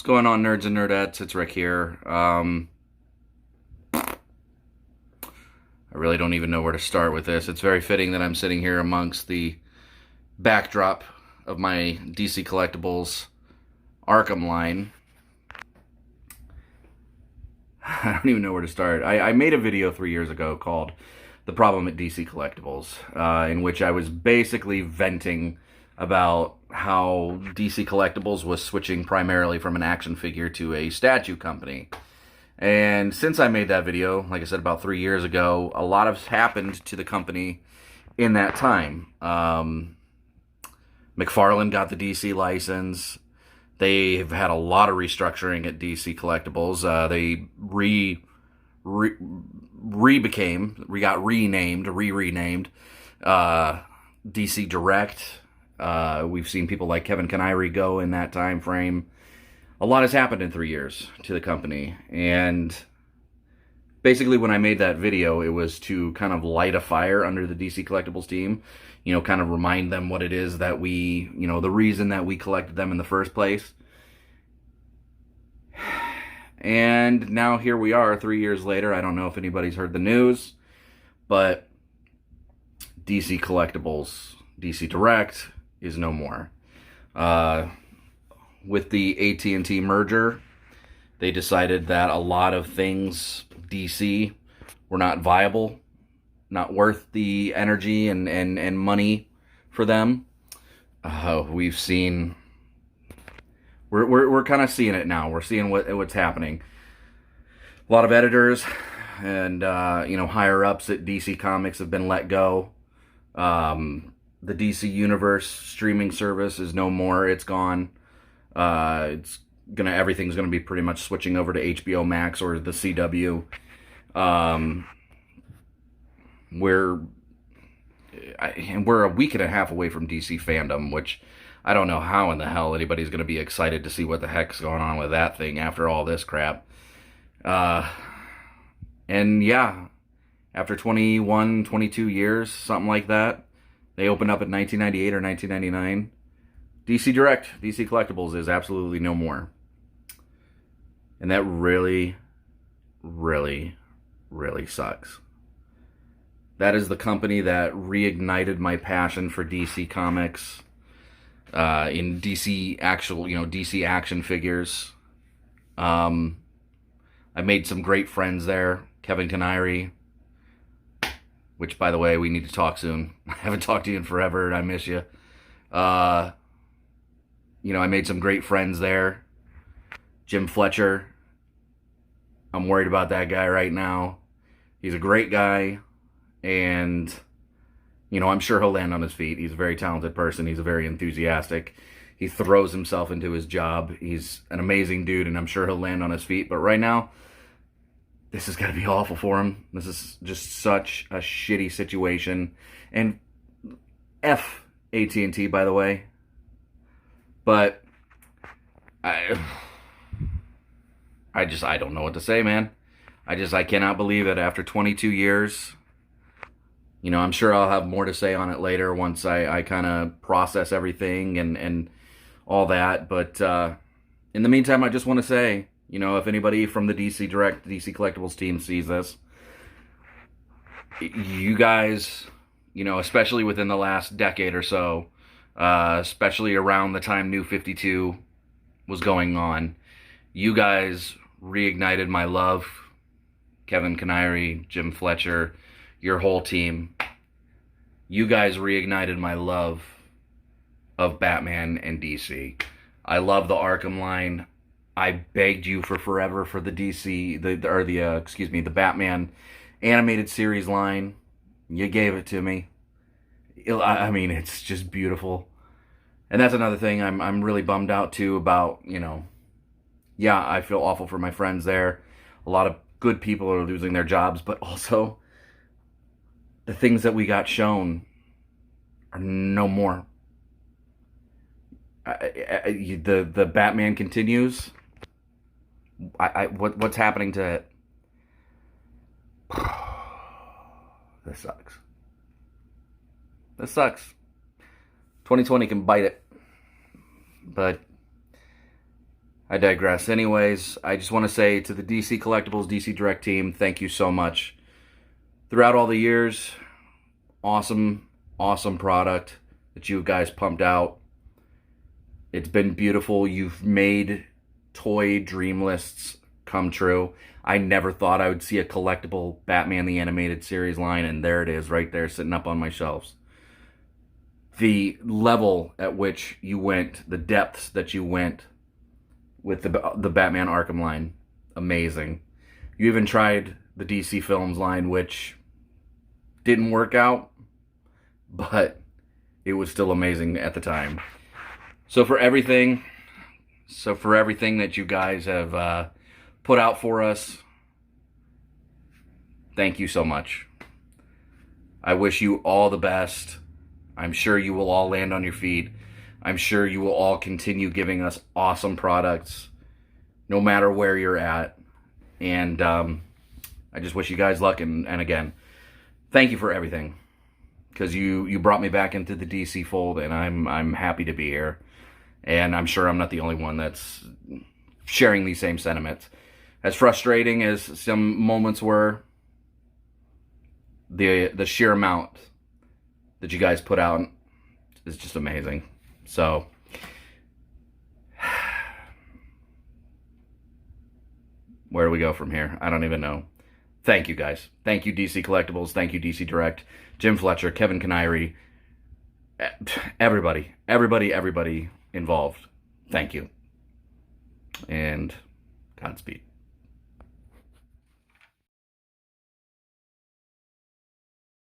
What's going on, nerds and nerdettes? It's Rick here. I really don't even know where to start with this. It's very fitting that I'm sitting here amongst the backdrop of my DC Collectibles Arkham line. I don't even know where to start. I made a video 3 years ago called The Problem at DC Collectibles, in which I was basically venting about how DC Collectibles was switching primarily from an action figure to a statue company. And since I made that video, like I said, about 3 years ago, a lot has happened to the company in that time. McFarlane got the DC license. They've had a lot of restructuring at DC Collectibles. They got renamed DC Direct. We've seen people like Kevin Connery go in that time frame. A lot has happened in 3 years to the company, and basically when I made that video, it was to kind of light a fire under the DC Collectibles team, kind of remind them what it is that the reason that we collected them in the first place. And now here we are 3 years later. I don't know if anybody's heard the news, but DC Collectibles, DC Direct is no more. With the AT&T merger, they decided that a lot of things DC were not viable, not worth the energy and money for them. We've seen, we're kind of seeing it now. We're seeing what's happening. A lot of editors and higher ups at DC Comics have been let go. The DC Universe streaming service is no more. It's gone. Everything's gonna be pretty much switching over to HBO Max or the CW. We're a week and a half away from DC Fandom, which I don't know how in the hell anybody's gonna be excited to see what the heck's going on with that thing after all this crap. And yeah, after 21, 22 years, something like that, they opened up in 1998 or 1999. DC Direct, DC Collectibles is absolutely no more. And that really, really, really sucks. That is the company that reignited my passion for DC Comics, in DC DC action figures. I made some great friends there. Kevin Connery, which, by the way, we need to talk soon. I haven't talked to you in forever, and I miss you. I made some great friends there. Jim Fletcher, I'm worried about that guy right now. He's a great guy, and, I'm sure he'll land on his feet. He's a very talented person. He's very enthusiastic. He throws himself into his job. He's an amazing dude, and I'm sure he'll land on his feet. But right now, this has got to be awful for him. This is just such a shitty situation. And F AT&T, by the way. But I don't know what to say, man. I cannot believe it after 22 years. I'm sure I'll have more to say on it later once I kind of process everything and all that. But in the meantime, I just want to say, if anybody from the DC Direct, DC Collectibles team sees this, you guys, especially within the last decade or so, especially around the time New 52 was going on, you guys reignited my love. Kevin Connery, Jim Fletcher, your whole team. You guys reignited my love of Batman and DC. I love the Arkham line. I begged you for forever for the the Batman animated series line. You gave it to me. I mean, it's just beautiful. And that's another thing I'm really bummed out too about, yeah, I feel awful for my friends there. A lot of good people are losing their jobs, but also the things that we got shown are no more. The Batman continues. What's happening to it? This sucks. This sucks. 2020 can bite it. But I digress. Anyways, I just want to say to the DC Collectibles, DC Direct team, thank you so much. Throughout all the years, awesome, awesome product that you guys pumped out. It's been beautiful. You've made toy dream lists come true. I never thought I would see a collectible Batman the Animated Series line, and there it is right there sitting up on my shelves. The level at which you went, the depths that you went with the Batman Arkham line, amazing. You even tried the DC Films line, which didn't work out, but it was still amazing at the time. So for everything that you guys have put out for us, thank you so much. I wish you all the best. I'm sure you will all land on your feet. I'm sure you will all continue giving us awesome products, no matter where you're at. And I just wish you guys luck. And again, thank you for everything, because you brought me back into the DC fold, and I'm happy to be here. And I'm sure I'm not the only one that's sharing these same sentiments. As frustrating as some moments were, the sheer amount that you guys put out is just amazing. So, where do we go from here? I don't even know. Thank you, guys. Thank you, DC Collectibles. Thank you, DC Direct. Jim Fletcher, Kevin Canary, everybody involved. Thank you. And Godspeed.